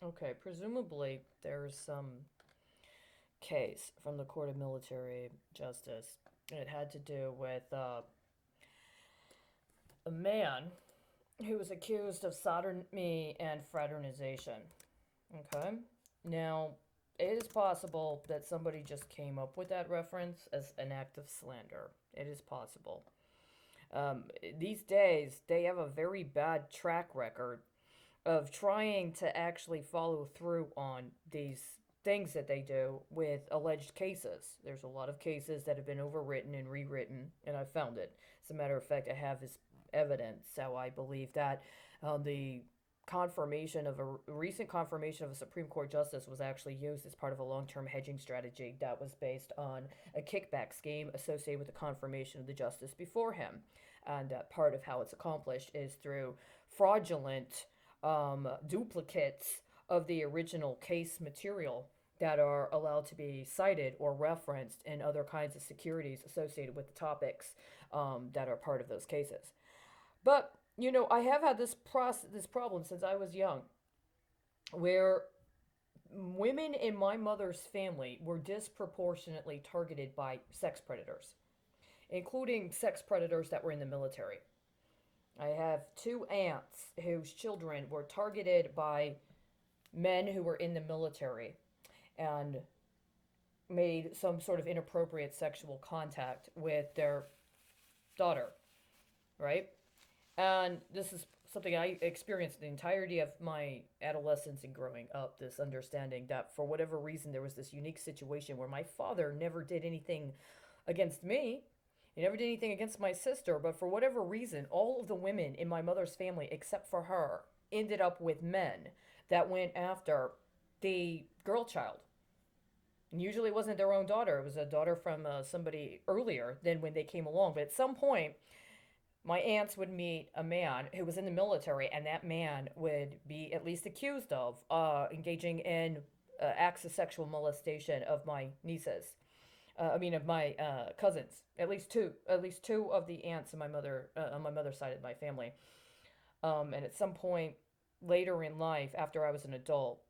Okay, presumably there's some case from the Court of Military Justice. It had to do with a man who was accused of sodomy and fraternization. Okay? Now, it is possible that somebody just came up with that reference as an act of slander. It is possible. Um, these days, they have a very bad track record of trying to actually follow through on these things that they do with alleged cases. There's a lot of cases that have been overwritten and rewritten, and I found it. As a matter of fact, I have this evidence. So I believe that the confirmation of a recent confirmation of a Supreme Court justice was actually used as part of a long-term hedging strategy that was based on a kickback scheme associated with the confirmation of the justice before him. And part of how it's accomplished is through fraudulent duplicates of the original case material that are allowed to be cited or referenced in other kinds of securities associated with the topics that are part of those cases. But I have had this problem since I was young, where women in my mother's family were disproportionately targeted by sex predators, including sex predators that were in the military. I have two aunts whose children were targeted by men who were in the military and made some sort of inappropriate sexual contact with their daughter, right? And this is something I experienced the entirety of my adolescence and growing up, this understanding that for whatever reason there was this unique situation where my father never did anything against me. He never did anything against my sister, but for whatever reason, all of the women in my mother's family, except for her, ended up with men that went after the girl child. And usually it wasn't their own daughter, it was a daughter from somebody earlier than when they came along. But at some point, my aunts would meet a man who was in the military, and that man would be at least accused of engaging in acts of sexual molestation of my nieces. Of my cousins. At least two of the aunts in my mother on my mother's side of my family. And at some point later in life, after I was an adult,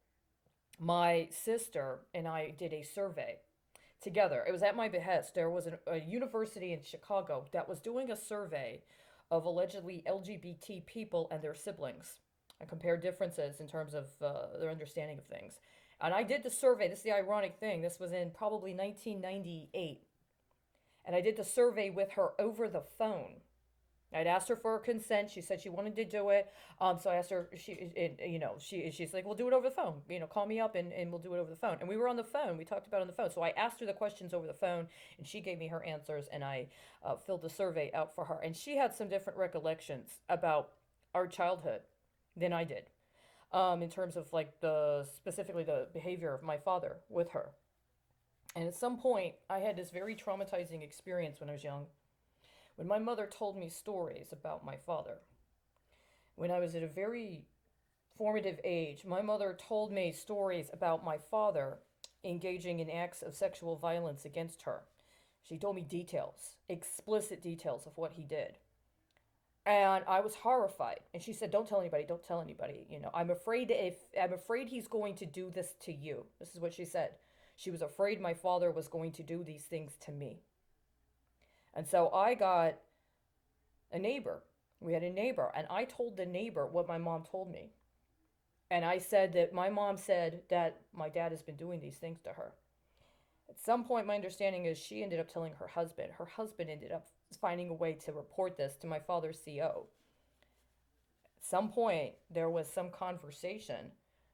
my sister and I did a survey together. It was at my behest. There was a university in Chicago that was doing a survey of allegedly LGBT people and their siblings and compared differences in terms of their understanding of things. And I did the survey. This is the ironic thing. This was in probably 1998. And I did the survey with her over the phone. I'd asked her for her consent. She said she wanted to do it. So I asked her. She's like, "We'll do it over the phone. Call me up and we'll do it over the phone." And we were on the phone. We talked about it on the phone. So I asked her the questions over the phone, and she gave me her answers, and I filled the survey out for her. And she had some different recollections about our childhood than I did, in terms of like the specifically the behavior of my father with her. And at some point, I had this very traumatizing experience when I was young, when my mother told me stories about my father. When I was at a very formative age, my mother told me stories about my father engaging in acts of sexual violence against her. She told me details, explicit details of what he did. And I was horrified. And she said, "Don't tell anybody, don't tell anybody. I'm afraid he's going to do this to you." This is what she said. She was afraid my father was going to do these things to me. And so I got a neighbor. We had a neighbor, and I told the neighbor what my mom told me. And I said that my mom said that my dad has been doing these things to her. At some point, my understanding is she ended up telling her husband. Her husband ended up finding a way to report this to my father's CO. At some point, there was some conversation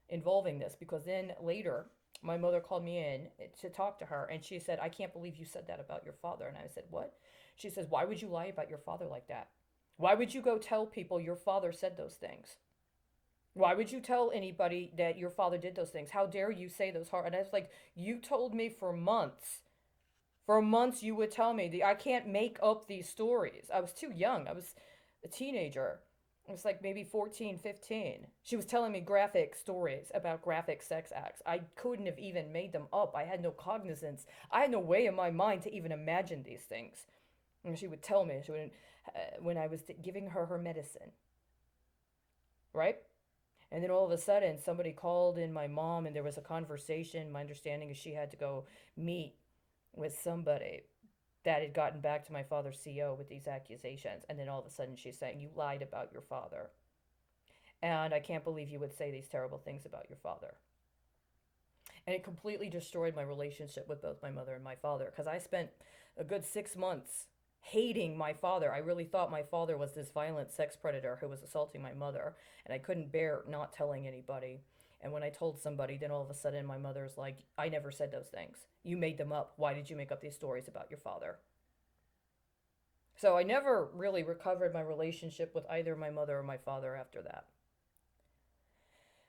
involving this because then later, my mother called me in to talk to her, and she said, "I can't believe you said that about your father." And I said, "What?" She says, "Why would you lie about your father like that? Why would you go tell people your father said those things? Why would you tell anybody that your father did those things? How dare you say those hard?" And I was like, "You told me for months. For months, you would tell me that I can't make up these stories." I was too young. I was a teenager. It was like maybe 14, 15. She was telling me graphic stories about graphic sex acts. I couldn't have even made them up. I had no cognizance. I had no way in my mind to even imagine these things. And she would tell me when I was giving her her medicine, right? And then all of a sudden, somebody called in my mom, and there was a conversation. My understanding is she had to go meet with somebody that had gotten back to my father's CO with these accusations. And then all of a sudden, she's saying, "You lied about your father. And I can't believe you would say these terrible things about your father." And it completely destroyed my relationship with both my mother and my father, because I spent a good 6 months hating my father. I really thought my father was this violent sex predator who was assaulting my mother, and I couldn't bear not telling anybody. And when I told somebody, then all of a sudden my mother's like, "I never said those things. You made them up. Why did you make up these stories about your father?" So I never really recovered my relationship with either my mother or my father after that.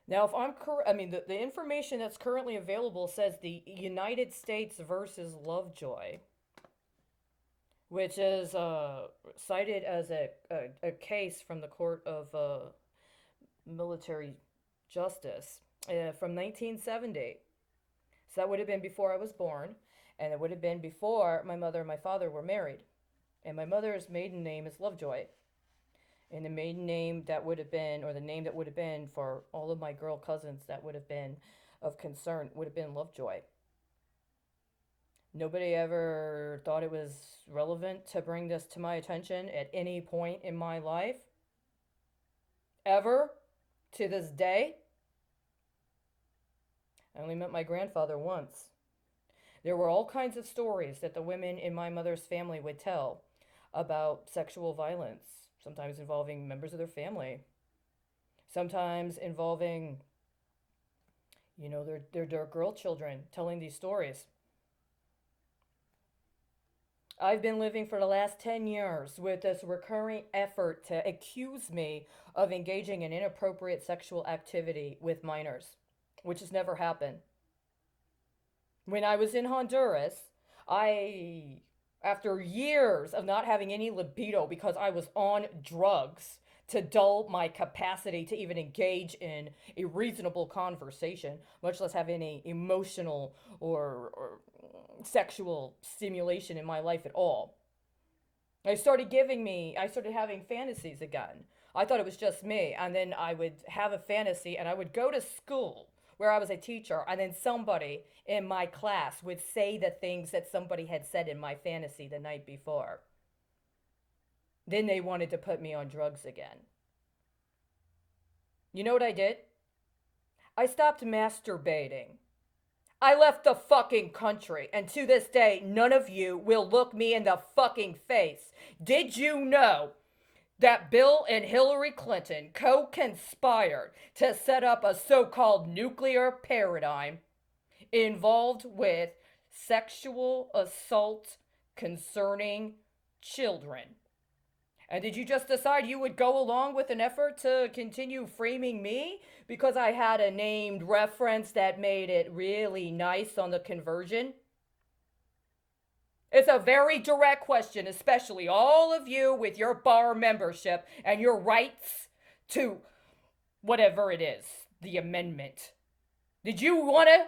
Now, if I'm correct, I mean, the information that's currently available says the United States versus Lovejoy, which is cited as a case from the Court of Military Justice from 1970. So that would have been before I was born, and it would have been before my mother and my father were married. And my mother's maiden name is Lovejoy. And the maiden name that would have been, or the name that would have been for all of my girl cousins that would have been of concern, would have been Lovejoy. Nobody ever thought it was relevant to bring this to my attention at any point in my life. Ever. To this day. I only met my grandfather once. There were all kinds of stories that the women in my mother's family would tell about sexual violence. Sometimes involving members of their family. Sometimes involving, their girl children telling these stories. I've been living for the last 10 years with this recurring effort to accuse me of engaging in inappropriate sexual activity with minors, which has never happened. When I was in Honduras, after years of not having any libido because I was on drugs to dull my capacity to even engage in a reasonable conversation, much less have any emotional or sexual stimulation in my life at all. I started having fantasies again. I thought it was just me, and then I would have a fantasy, and I would go to school where I was a teacher, and then somebody in my class would say the things that somebody had said in my fantasy the night before. Then they wanted to put me on drugs again. You know what I did? I stopped masturbating. I left the fucking country, and to this day, none of you will look me in the fucking face. Did you know that Bill and Hillary Clinton co-conspired to set up a so-called nuclear paradigm involved with sexual assault concerning children? And did you just decide you would go along with an effort to continue framing me because I had a named reference that made it really nice on the conversion? It's a very direct question, especially all of you with your bar membership and your rights to whatever it is, the amendment. Did you want to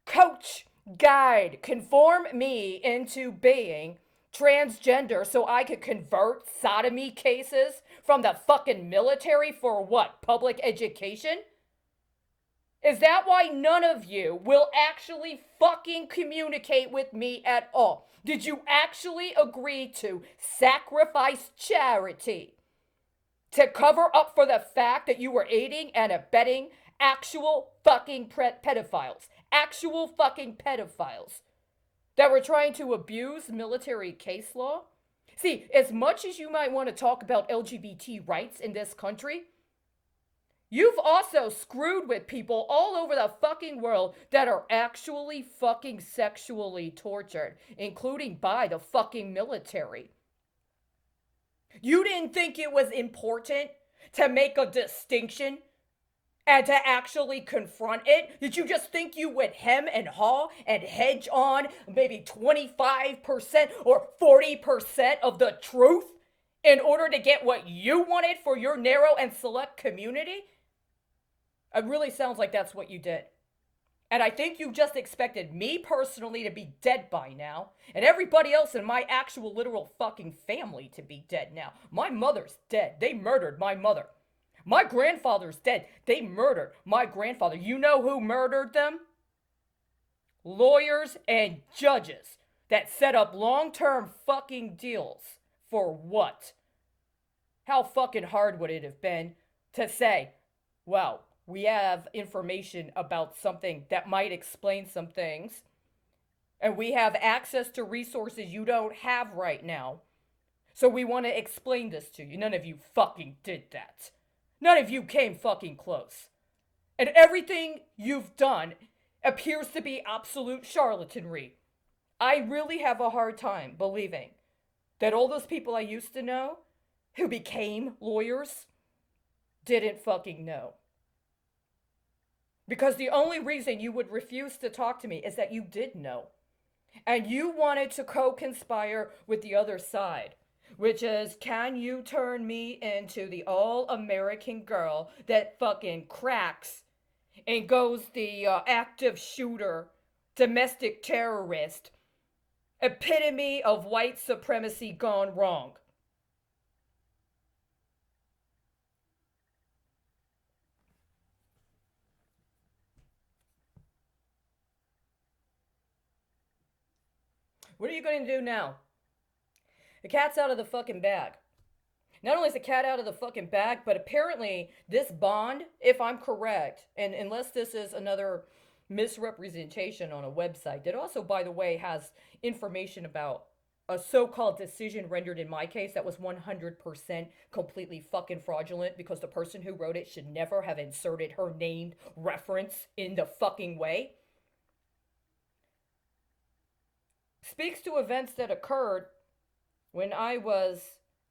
coach, guide, conform me into being transgender so I could convert sodomy cases from the fucking military for what? Public education? Is that why none of you will actually fucking communicate with me at all? Did you actually agree to sacrifice charity to cover up for the fact that you were aiding and abetting actual fucking pedophiles? Actual fucking pedophiles that were trying to abuse military case law? See, as much as you might want to talk about LGBT rights in this country, you've also screwed with people all over the fucking world that are actually fucking sexually tortured, including by the fucking military. You didn't think it was important to make a distinction and to actually confront it? Did you just think you would hem and haw and hedge on maybe 25% or 40% of the truth in order to get what you wanted for your narrow and select community? It really sounds like that's what you did. And I think you just expected me personally to be dead by now, and everybody else in my actual literal fucking family to be dead now. My mother's dead. They murdered my mother. My grandfather's dead. They murdered my grandfather. You know who murdered them? Lawyers and judges that set up long-term fucking deals. For what? How fucking hard would it have been to say, well, we have information about something that might explain some things, and we have access to resources you don't have right now. So we want to explain this to you. None of you fucking did that. None of you came fucking close. And everything you've done appears to be absolute charlatanry. I really have a hard time believing that all those people I used to know who became lawyers didn't fucking know. Because the only reason you would refuse to talk to me is that you did know. And you wanted to co-conspire with the other side, which is, can you turn me into the all-American girl that fucking cracks and goes the active shooter, domestic terrorist, epitome of white supremacy gone wrong? What are you going to do now? The cat's out of the fucking bag. Not only is the cat out of the fucking bag, but apparently this bond, if I'm correct, and unless this is another misrepresentation on a website that also, by the way, has information about a so-called decision rendered in my case that was 100% completely fucking fraudulent because the person who wrote it should never have inserted her named reference in the fucking way, speaks to events that occurred when I was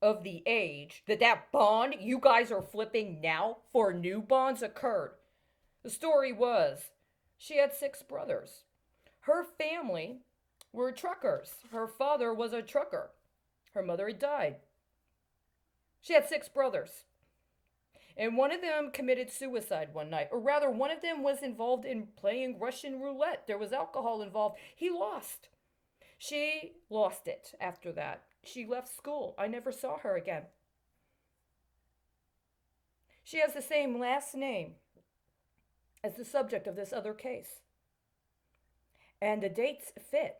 of the age that bond you guys are flipping now for new bonds occurred. The story was she had 6 brothers. Her family were truckers. Her father was a trucker. Her mother had died. She had 6 brothers. And one of them committed suicide one night. Or rather, one of them was involved in playing Russian roulette. There was alcohol involved. He lost. She lost it after that. She left school. I never saw her again. She has the same last name as the subject of this other case. And the dates fit.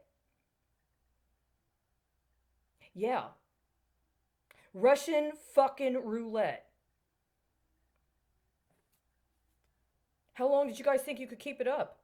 Yeah. Russian fucking roulette. How long did you guys think you could keep it up?